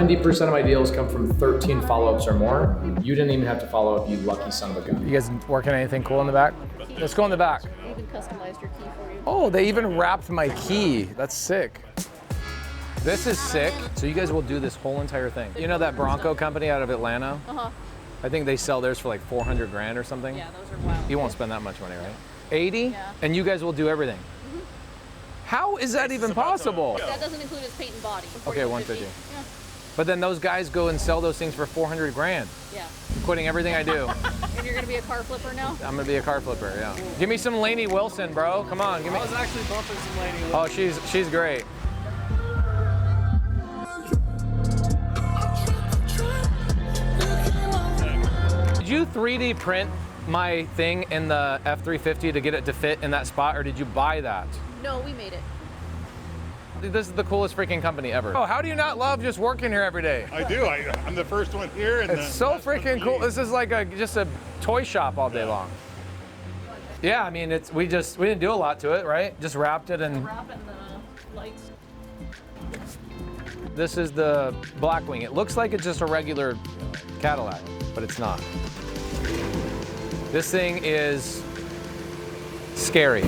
70% of my deals come from 13 follow-ups or more. You didn't even have to follow up, you lucky son of a gun. You guys working anything cool in the back? Let's go in the back. They even customized your key for you. Oh, they even wrapped my key. That's sick. This is sick. So you guys will do this whole entire thing. You know that Bronco company out of Atlanta? Uh-huh. I think they sell theirs for like 400 grand or something. Yeah, those are wild. You won't spend that much money, right? 80? Yeah. And you guys will do everything? How is that even possible? That doesn't include his paint and body. Okay, 150. Yeah. But then those guys go and sell those things for 400 grand. Yeah. I'm quitting everything I do. And you're gonna be a car flipper now? I'm gonna be a car flipper, yeah. Give me some Lainey Wilson, bro. Come on, give me. I was actually bumping some Lainey Wilson. Oh, she's great. Did you 3D print my thing in the F350 to get it to fit in that spot, or did you buy that? No, we made it. This is the coolest freaking company ever. Oh, how do you not love just working here every day? I do. I'm the first one here. And It's so freaking cool. This is like just a toy shop all day long. Yeah, I mean, we didn't do a lot to it, right? Just wrapped it and. Wrapping the lights. This is the Blackwing. It looks like it's just a regular Cadillac, but it's not. This thing is scary.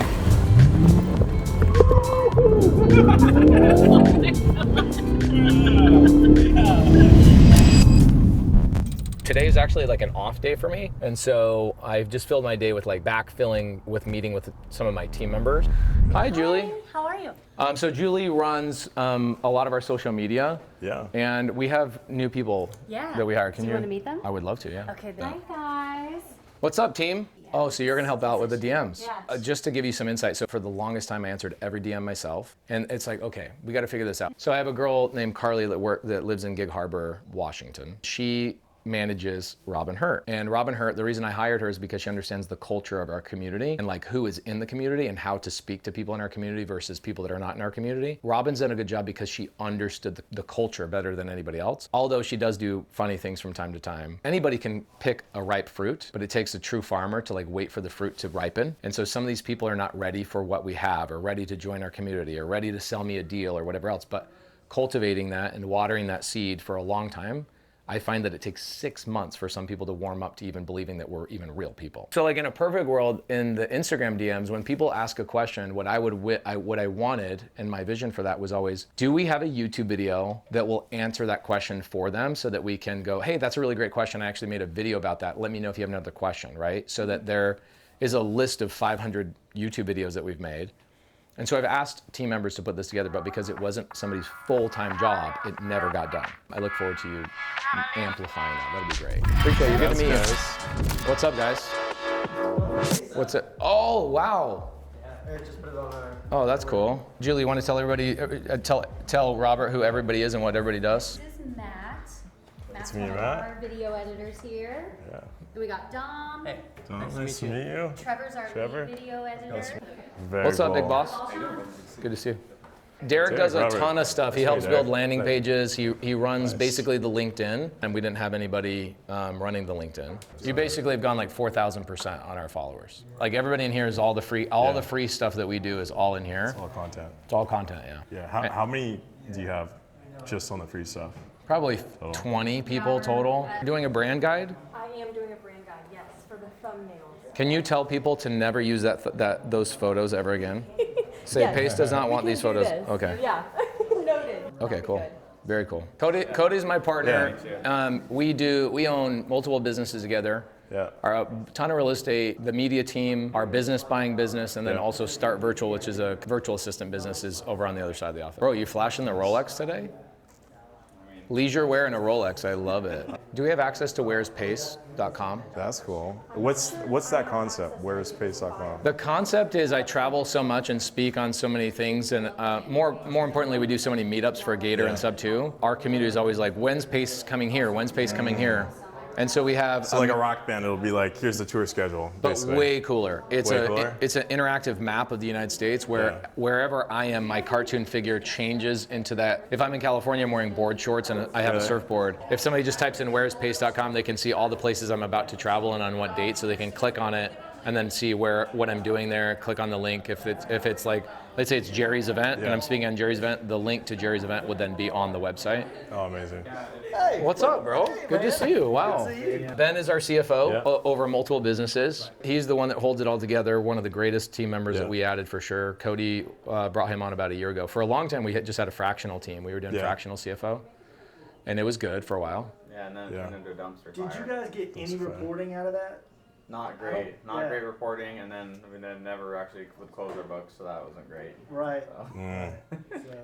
Today is actually like an off day for me, and so I've just filled my day with like backfilling with meeting with some of my team members. Hi, Julie. How are you? So Julie runs a lot of our social media. Yeah. And we have new people that we hire. Do you want to meet them? I would love to, yeah. Okay, then. Hi, guys. What's up, team? Oh, so you're gonna help out with the DMs. Yes. Just to give you some insight, so for the longest time I answered every DM myself, and it's like, okay, we gotta figure this out. So I have a girl named Carly that lives in Gig Harbor, Washington. She manages Robin Hurt. And Robin Hurt, the reason I hired her is because she understands the culture of our community and like who is in the community and how to speak to people in our community versus people that are not in our community. Robin's done a good job because she understood the culture better than anybody else. Although she does do funny things from time to time. Anybody can pick a ripe fruit, but it takes a true farmer to like wait for the fruit to ripen. And so some of these people are not ready for what we have or ready to join our community or ready to sell me a deal or whatever else. But cultivating that and watering that seed for a long time, I find that it takes 6 months for some people to warm up to even believing that we're even real people. So like in a perfect world, in the Instagram DMs, when people ask a question, what I wanted and my vision for that was always, do we have a YouTube video that will answer that question for them so that we can go, hey, that's a really great question. I actually made a video about that. Let me know if you have another question, right? So that there is a list of 500 YouTube videos that we've made. And so I've asked team members to put this together, but because it wasn't somebody's full-time job, it never got done. I look forward to you amplifying that. That'd be great. Appreciate you. Good to meet you. What's up, guys? What's it? Oh, wow. Just put it on there. Oh, that's cool. Julie, you want to tell everybody, tell Robert who everybody is and what everybody does? This is Matt. Matt's me, one of Matt. our video editors here. Yeah. And we got Dom. Hey. Nice to meet you. Trevor's our Trevor. lead video editor. Very What's up, cool. big boss? Good to see you. Derek does a Robert. ton of stuff. He Nice to helps meet you, build Derek. landing pages. He runs Nice. basically the LinkedIn, and we didn't have anybody running the LinkedIn. You basically have gone like 4,000% on our followers. Like everybody in here is all the free stuff that we do is all in here. All content. It's all content, yeah. Yeah. How many do you have just on the free stuff? Probably 20 people total. Doing a brand guide. I am doing a brand guide, yes, for the thumbnails. Can you tell people to never use those photos ever again? Say Yes. Pace does not We want can these do photos. this. Okay. Yeah, noted. Okay, cool. Very cool. Cody's my partner. We own multiple businesses together. Yeah. A ton of real estate, the media team, our business buying business, and then Yeah. also Start Virtual, which is a virtual assistant business, is over on the other side of the office. Bro, you flashing the Rolex today? Leisure wear and a Rolex, I love it. Do we have access to where'space.com? That's cool. What's that concept? Where'space.com? The concept is I travel so much and speak on so many things, and more importantly, we do so many meetups for Gator and Sub 2. Our community is always like, when's Pace coming here? When's Pace coming here? And so we have So like a rock band, it'll be like, here's the tour schedule, but basically. way cooler. It's Way cooler? It's an interactive map of the United States where wherever I am, my cartoon figure changes into that. If I'm in California, I'm wearing board shorts and I have a surfboard. If somebody just types in where'space.com, they can see all the places I'm about to travel and on what date, so they can click on it and then see what I'm doing there. Click on the link. If it's like, let's say it's Jerry's event, and I'm speaking on Jerry's event, the link to Jerry's event would then be on the website. Oh, amazing. What's up, bro? Good to see you. Wow. Ben is our CFO over multiple businesses. He's the one that holds it all together. One of the greatest team members that we added for sure. Cody brought him on about a year ago. For a long time, we just had a fractional team. We were doing fractional CFO, and it was good for a a while. Yeah, and then it turned into a dumpster Did fire. you guys get any reporting out of that? Not great. Not great reporting, and then we never actually would close our books, so that wasn't great. Right.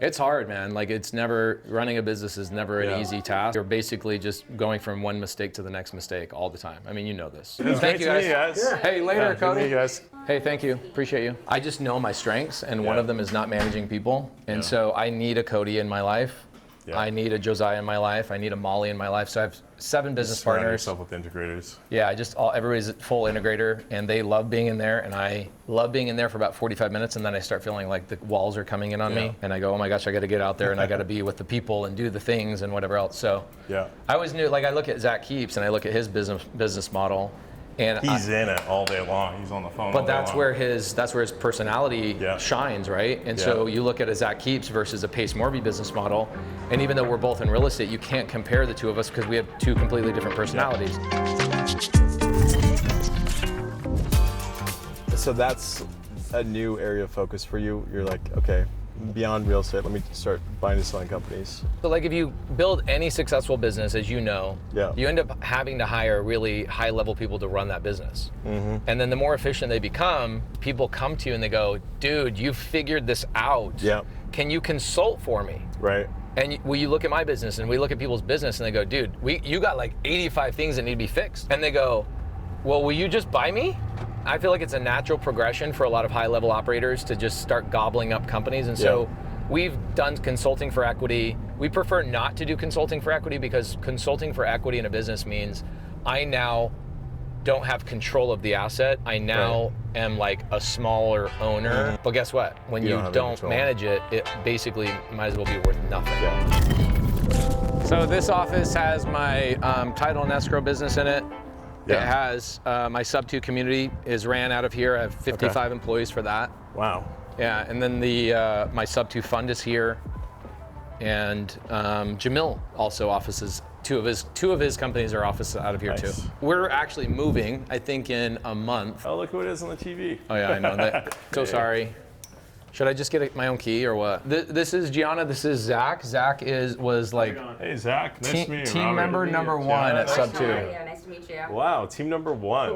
It's hard, man. Like running a business is never an easy task. You're basically just going from one mistake to the next mistake all the time. I mean, you know this. Thank you guys. Hey, later, Cody. Good to meet you guys. Hey, thank you. Appreciate you. I just know my strengths, and one of them is not managing people. And so I need a Cody in my life. Yeah. I need a Josiah in my life. I need a Molly in my life. So I have 7 business Surround partners. yourself with integrators. Yeah, everybody's a full integrator, and they love being in there, and I love being in there for about 45 minutes, and then I start feeling like the walls are coming in on me, and I go, oh my gosh, I got to get out there, and I got to be with the people and do the things and whatever else. So I always knew, like I look at Zach Keeps, and I look at his business model, and He's in it all day long. He's on the phone. but that's where his personality shines, right? And so you look at a Zach Keeps versus a Pace Morby business model, and even though we're both in real estate, you can't compare the two of us because we have 2 completely different personalities. So that's a new area of focus for you. You're like, okay, beyond real estate, let me start buying and selling companies. So like if you build any successful business, as you know, you end up having to hire really high level people to run that business. And then the more efficient they become, people come to you and they go, dude, you figured this out. Can you consult for me? Right. And you look at my business and we look at people's business and they go, dude, you got like 85 things that need to be fixed. And they go, well, will you just buy me? I feel like it's a natural progression for a lot of high-level operators to just start gobbling up companies. And so we've done consulting for equity. We prefer not to do consulting for equity because consulting for equity in a business means I now don't have control of the asset. I now am like a smaller owner. But guess what? When you don't manage it, it basically might as well be worth nothing. So this office has my title and escrow business in it. It has my sub-2 community is ran out of here. I have 55 employees for that. Wow. Yeah, and then the my sub-2 fund is here, and Jamil also offices. Two of his companies are offices out of here too. We're actually moving, I think, in a month. Oh, look who it is on the TV. Oh yeah, I know that. So sorry. Should I just get my own key or what? This is Gianna. This is Zach. Zach was like Hey Zach, nice to meet you. Team member number 1 at sub 2. Nice to meet you. Wow, team number 1.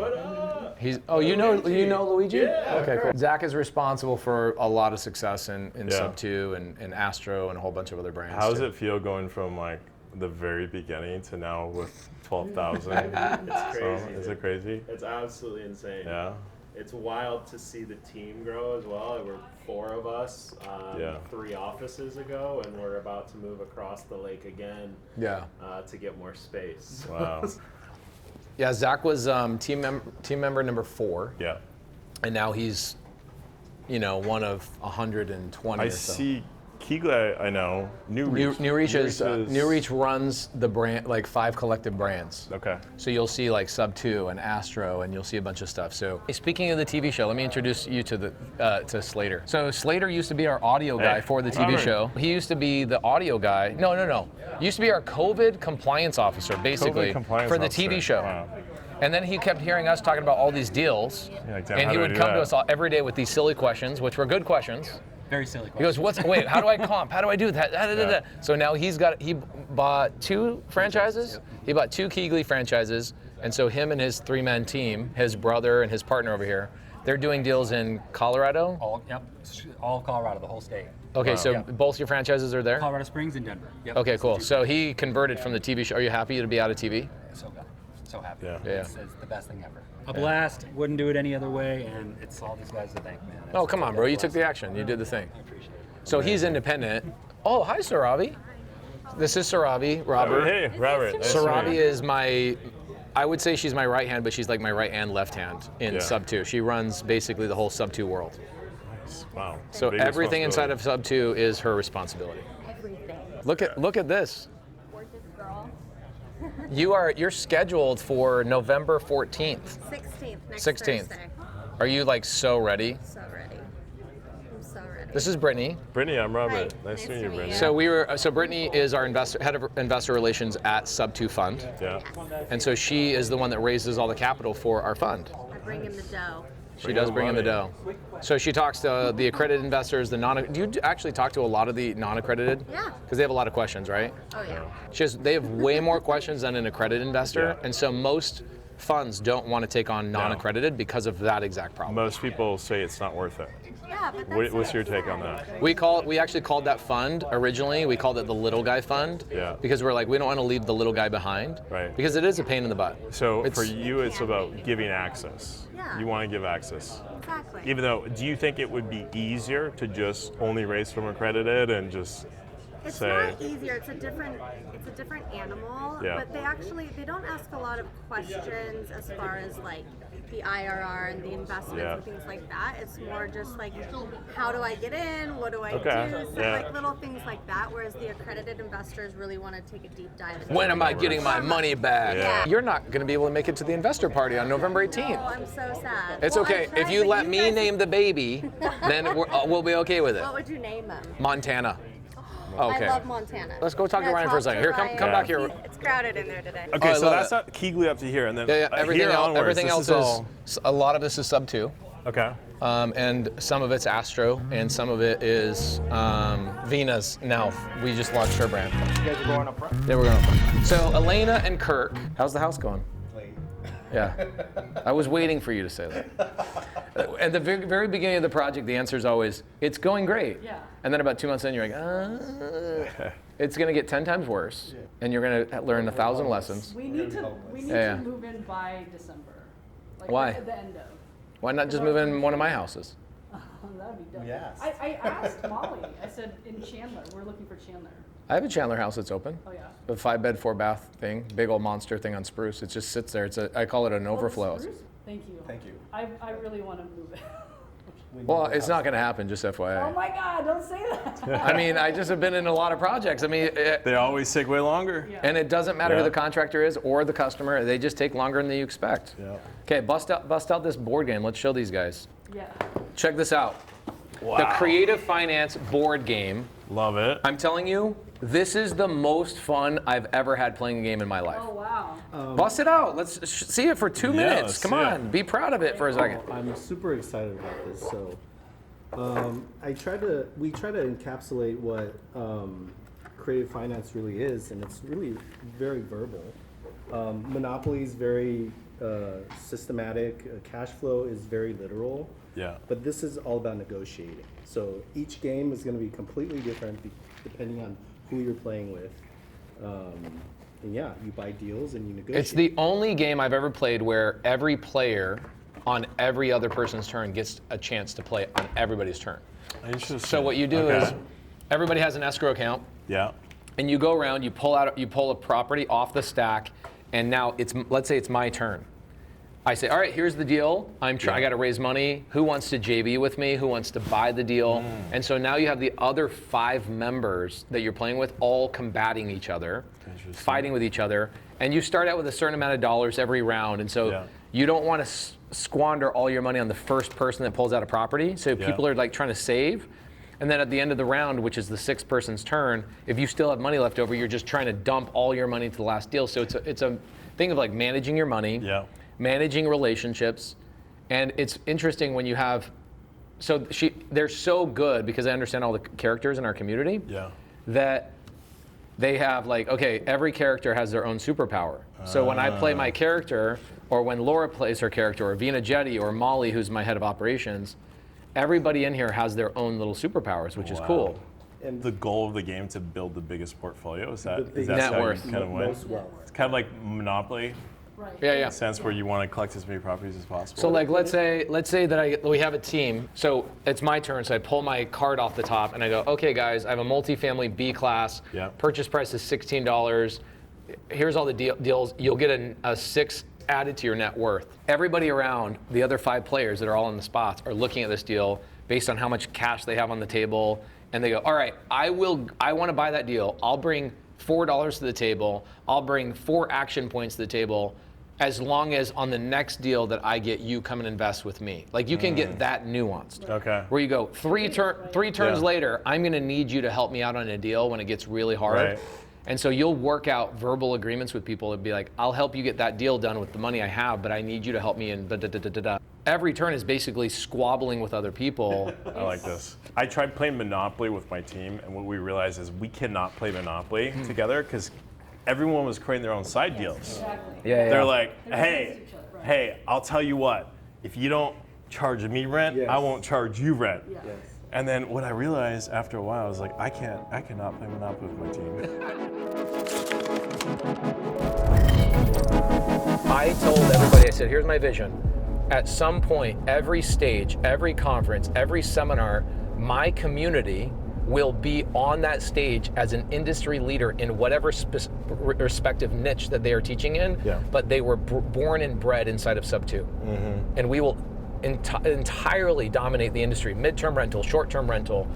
You know Luigi? Yeah. Okay, cool. Zach is responsible for a lot of success in sub 2 and Astro and a whole bunch of other brands. How does it feel going from like the very beginning to now with 12,000? It's crazy. Is it crazy? It's absolutely insane. Yeah. It's wild to see the team grow as well. There were 4 of us 3 offices ago, and we're about to move across the lake again to get more space. Wow. Yeah, Zach was team member number 4. Yeah. And now he's, one of 120 or so. I see Keegla, I know. New Reach runs the brand, like 5 collective brands. Okay. So you'll see like Sub 2 and Astro, and you'll see a bunch of stuff. So speaking of the TV show, let me introduce you to Slater. So Slater used to be our audio guy for the TV show. He used to be the audio guy. No. Used to be our COVID compliance officer, basically, for the TV show. Wow. And then he kept hearing us talking about all these deals, and he would come to us every day with these silly questions, which were good questions. Very silly question. He goes, wait, how do I comp? How do I do that? So now he bought 2 franchises. Yep. He bought 2 Keegley franchises. And so him and his 3-man team, his brother and his partner over here, they're doing deals in Colorado? All of Colorado, the whole state. Okay, so both your franchises are there? Colorado Springs and Denver. Yep. Okay, cool. So he converted from the TV show. Are you happy to be out of TV? So happy. Yeah. It's the best thing ever. A blast. Wouldn't do it any other way, and it's all these guys to thank, man. Oh, come on, bro. You took the action. You did the thing. I appreciate it. So he's independent. Oh, hi, Sarabi. This is Sarabi, Robert. Hey, Robert. Sarabi is I would say she's my right hand, but she's like my right and left hand in Sub 2. She runs basically the whole Sub 2 world. Nice. Wow. So big everything inside of Sub 2 is her responsibility. Everything. Look at this. Gorgeous girl. You're scheduled for November 14th. 16th. Next 16th. Thursday. Are you like so ready? So ready. I'm so ready. This is Brittany. Brittany, I'm Robert. Hi. Nice to meet you, Brittany. So Brittany is our head of investor relations at Sub2 Fund. Yeah. And so she is the one that raises all the capital for our fund. I bring in the dough. She does bring in the dough. So she talks to the accredited investors, do you actually talk to a lot of the non-accredited? Yeah. Because they have a lot of questions, right? Oh yeah. They have way more questions than an accredited investor, Yeah. and so most funds don't want to take on non-accredited because of that exact problem. Most people say it's not worth it. Yeah, but that's What's your take on that? We actually called that fund originally, we called it the little guy fund. Yeah. Because we're like, we don't want to leave the little guy behind. Right. Because it is a pain in the butt. So for you, it's about giving access. Yeah. You want to give access. exactly. Even though, do you think it would be easier to just only raise from accredited and just It's say, not easier. It's a different animal. Yeah. But they don't ask a lot of questions as far as like the IRR and the investments Yeah. and things like that. It's more just like, how do I get in? What do I Okay. do? So Yeah. like little things like that. Whereas the accredited investors really want to take a deep dive. Into When am I it. getting my money back? Yeah. You're not going to be able to make it to the investor party on November 18th. Oh, I'm so sad. It's Well, I okay. tried, If you but let me guys- name the baby, then we'll be okay with it. What would you name them? Montana. Okay. I love Montana. Let's go talk to Ryan for a second. Here, come Ryan. back here. It's crowded in there today. okay, I so love that's it. not Keegley up to here, and then Yeah, here onwards, everything this else all, is a lot of this is sub 2. okay. And some of it's Astro, and some of it is Venus. Now, we just launched our brand. You guys are going up front? Yeah, we're going up front. So, Elena and Kirk, how's the house going? Yeah. I was waiting for you to say that. At the very, very beginning of the project, the answer is always, it's going great. Yeah. And then about 2 months in, you're like, it's going to get 10 times worse, and you're going to learn 1,000 lessons. We need to Yeah. move in by December. Like Why? At the end of. Why not just move in one of my houses? Oh, that would be dope. Yes. I asked Molly. I said in Chandler. We're looking for Chandler. I have a Chandler house that's open. Oh yeah. A 5-bed, 4-bath thing, big old monster thing on Spruce. It just sits there. I call it an overflow. Spruce? Thank you. Thank you. I really want to move it. Well, it's not going to happen, just FYI. Oh my God! Don't say that. I mean, I just have been in a lot of projects. I mean, They always take way longer. Yeah. and it doesn't matter who Yeah. the contractor is or the customer. They just take longer than you expect. Yeah. Okay, bust out this board game. Let's show these guys. Yeah. Check this out. Wow. The Creative Finance board game. Love it. I'm telling you, this is the most fun I've ever had playing a game in my life. Oh wow. Bust it out. Let's see it for 2 minutes. let's Come see on, it. be proud of it for a second. I'm super excited about this. So, we try to encapsulate what creative finance really is, and it's really very verbal. Monopoly is very systematic. Cash flow is very literal. Yeah. But this is all about negotiating. So each game is going to be completely different depending on who you're playing with. And yeah, you buy deals and you negotiate. It's the only game I've ever played where every player on every other person's turn gets a chance to play on everybody's turn. Interesting. So what you do is everybody has an escrow account, Yeah. and you go around, you pull a property off the stack, and now let's say it's my turn. I say, all right, here's the deal. I got to raise money. Who wants to JV with me? Who wants to buy the deal? And so now you have the other 5 members that you're playing with all combating each other, fighting with each other. And you start out with a certain amount of dollars every round. And so you don't want to squander all your money on the first person that pulls out a property. So people are like trying to save. And then at the end of the round, which is the 6th person's turn, if you still have money left over, you're just trying to dump all your money to the last deal. So it's a thing of like managing your money. Yeah. Managing relationships, and it's interesting when you have, they're so good because I understand all the characters in our community. Yeah. That they have like, okay, every character has their own superpower. So when I play my character, or when Laura plays her character, or Vina Jetty, or Molly, who's my head of operations, everybody in here has their own little superpowers, which is cool. And the goal of the game to build the biggest portfolio is that net how worth. you kind of win? It's kind of like Monopoly. Right. Yeah. In a sense where you want to collect as many properties as possible. So like, let's say that we have a team. So it's my turn. So I pull my card off the top and I go, okay, guys, I have a multifamily B class. Yeah. Purchase price is $16. Here's all the deals. You'll get a 6 added to your net worth. Everybody around, the other 5 players that are all in the spots, are looking at this deal based on how much cash they have on the table, and they go, all right, I want to buy that deal. I'll bring $4 to the table. I'll bring 4 action points to the table. as long as on the next deal that I get, you come and invest with me. Like you can get that nuanced. Okay. Where you go, three turns later, I'm gonna need you to help me out on a deal when it gets really hard. Right. And so you'll work out verbal agreements with people and be like, I'll help you get that deal done with the money I have, but I need you to help me in da-da-da-da-da. Every turn is basically squabbling with other people. I like this. I tried playing Monopoly with my team, and what we realized is we cannot play Monopoly together because everyone was creating their own side deals. They're like, hey, I'll tell you what, if you don't charge me rent, I won't charge you rent. Yes. And then what I realized after a while, I was like, I cannot play Monopoly with my team. I told everybody, I said, here's my vision. At some point, every stage, every conference, every seminar, my community will be on that stage as an industry leader in whatever respective niche that they are teaching in, but they were born and bred inside of Sub 2. And we will entirely dominate the industry, midterm rental, short-term rental,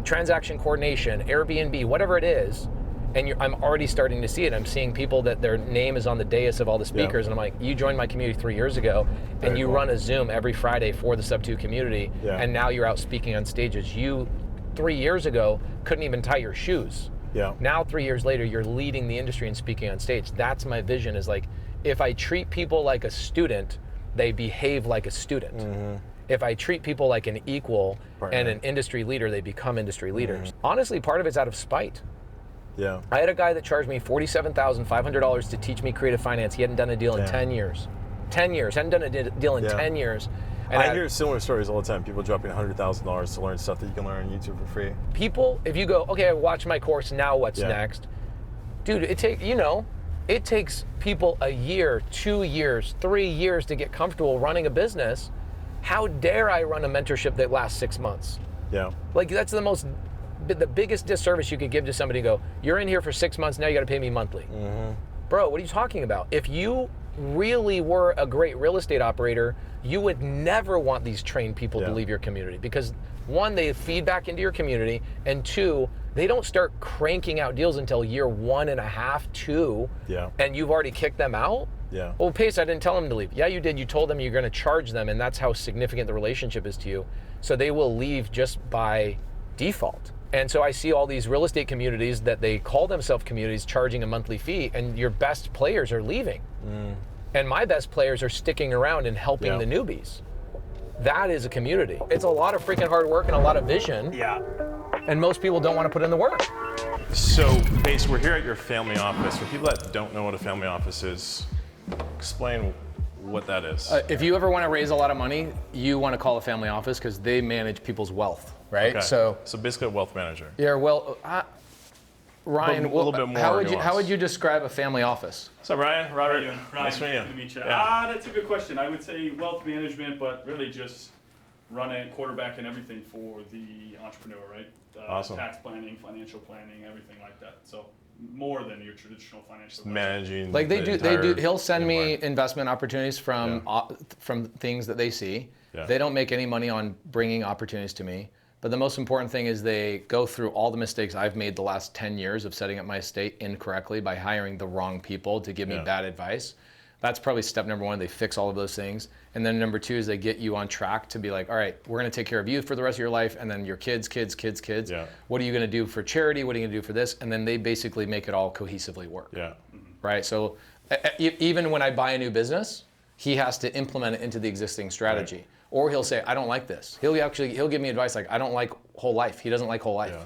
transaction coordination, Airbnb, whatever it is. And I'm already starting to see it. I'm seeing people that their name is on the dais of all the speakers, and I'm like, you joined my community 3 years ago, and you run a Zoom every Friday for the Sub 2 community, and now you're out speaking on stages. You, 3 years ago, couldn't even tie your shoes. Now 3 years later, you're leading the industry and speaking on stage. That's my vision, is like, if I treat people like a student, they behave like a student. If I treat people like an equal and an industry leader, they become industry leaders. Honestly, part of it's out of spite. I had a guy that charged me $47,500 to teach me creative finance. He hadn't done a deal in 10 years. 10 years, hadn't done a deal in 10 years. And I hear similar stories all the time. People dropping $100,000 to learn stuff that you can learn on YouTube for free. People, if you go, okay, I watched my course, now what's next? Dude, it takes people a year, 2 years, 3 years to get comfortable running a business. How dare I run a mentorship that lasts 6 months? Like, that's the biggest disservice you could give to somebody. Go, you're in here for 6 months, now you gotta pay me monthly. Bro, what are you talking about? If you really were a great real estate operator, you would never want these trained people to leave your community, because one, they feed back into your community, and two, they don't start cranking out deals until year 1.5, 2, and you've already kicked them out. Well, Pace, I didn't tell them to leave. Yeah, you did. You told them you're going to charge them, and that's how significant the relationship is to you. So they will leave just by default. And so I see all these real estate communities that they call themselves communities charging a monthly fee, and your best players are leaving. And my best players are sticking around and helping the newbies. That is a community. It's a lot of freaking hard work and a lot of vision. And most people don't want to put in the work. So, Base, we're here at your family office. For people that don't know what a family office is, explain what that is. If you ever want to raise a lot of money, you want to call a family office because they manage people's wealth, right? Okay. So basically a wealth manager. Yeah, well, Ryan, a little bit more how would you describe a family office? So Ryan, Robert, Ryan, nice to meet you. Good to meet you. Yeah. That's a good question. I would say wealth management, but really just running, quarterbacking everything for the entrepreneur, right? Awesome. Tax planning, financial planning, everything like that. So more than your traditional financial managing. Like they do. He'll send me investment opportunities from things that they see. They don't make any money on bringing opportunities to me. But the most important thing is they go through all the mistakes I've made the last 10 years of setting up my estate incorrectly by hiring the wrong people to give me bad advice. That's probably step number one. They fix all of those things. And then number two is they get you on track to be like, all right, we're going to take care of you for the rest of your life, and then your kids. What are you going to do for charity? What are you going to do for this? And then they basically make it all cohesively work. Right? So even when I buy a new business, he has to implement it into the existing strategy. Right. Or he'll say, I don't like this. He'll give me advice like, I don't like whole life. He doesn't like whole life.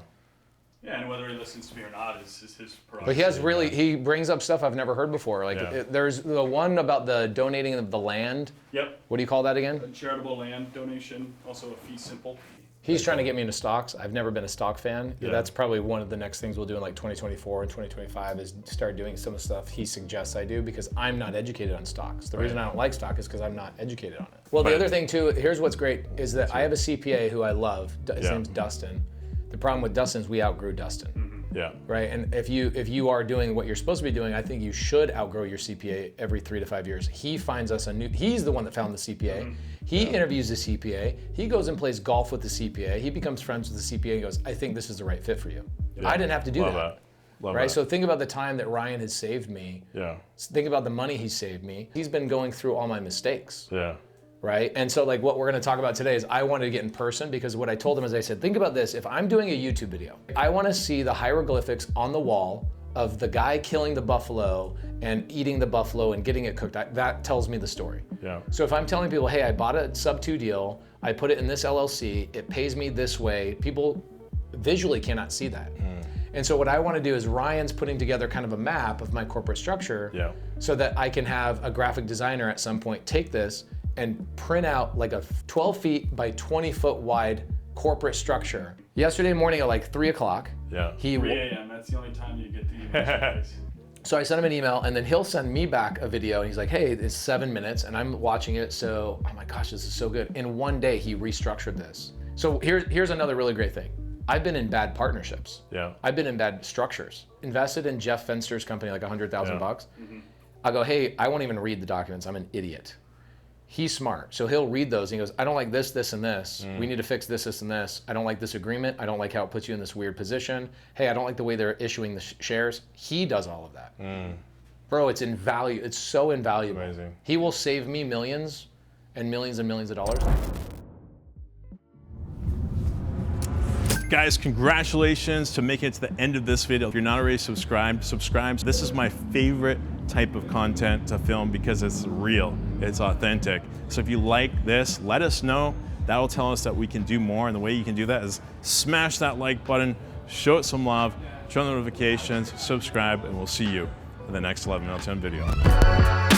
Yeah, and whether he listens to me or not is his But prerogative. he brings up stuff I've never heard before. Like there's the one about the donating of the land. Yep. What do you call that again? A charitable land donation, also a fee simple. He's trying to get me into stocks. I've never been a stock fan. That's probably one of the next things we'll do in like 2024 and 2025 is start doing some of the stuff he suggests I do because I'm not educated on stocks. The reason I don't like stock is because I'm not educated on it. Well, the other thing too, here's what's great, is that I have a CPA who I love. His name's Dustin. The problem with Dustin is we outgrew Dustin. Right? And if you are doing what you're supposed to be doing, I think you should outgrow your CPA every 3 to 5 years. He finds us he's the one that found the CPA. He interviews the CPA. He goes and plays golf with the CPA. He becomes friends with the CPA and goes, I think this is the right fit for you. I didn't have to do that. Love right? that. So think about the time that Ryan has saved me. Yeah. Think about the money he saved me. He's been going through all my mistakes. Yeah. Right? And so like what we're gonna talk about today is I wanted to get in person because what I told him is I said, think about this, if I'm doing a YouTube video, I wanna see the hieroglyphics on the wall of the guy killing the buffalo and eating the buffalo and getting it cooked. That tells me the story. Yeah. So if I'm telling people, hey, I bought a sub 2 deal, I put it in this LLC, it pays me this way, people visually cannot see that. And so what I want to do is Ryan's putting together kind of a map of my corporate structure so that I can have a graphic designer at some point take this and print out like a 12 feet by 20 foot wide corporate structure. Yesterday morning at like 3 o'clock, 3 a.m. That's the only time you get the emails. So I sent him an email and then he'll send me back a video and he's like, hey, it's 7 minutes and I'm watching it. So, oh my gosh, this is so good. In one day, he restructured this. So here's another really great thing. I've been in bad partnerships. Yeah. I've been in bad structures. Invested in Jeff Fenster's company like $100,000. I go, hey, I won't even read the documents. I'm an idiot. He's smart. So he'll read those and he goes, I don't like this, this, and this. We need to fix this, this, and this. I don't like this agreement. I don't like how it puts you in this weird position. Hey, I don't like the way they're issuing the shares. He does all of that. Bro, it's invaluable. It's so invaluable. Amazing. He will save me millions and millions of dollars. Guys, congratulations to making it to the end of this video. If you're not already subscribed, subscribe. This is my favorite type of content to film because it's real, it's authentic. So if you like this, let us know. That'll tell us that we can do more, and the way you can do that is smash that like button, show it some love, turn on notifications, subscribe, and we'll see you in the next 11 out of 10 video.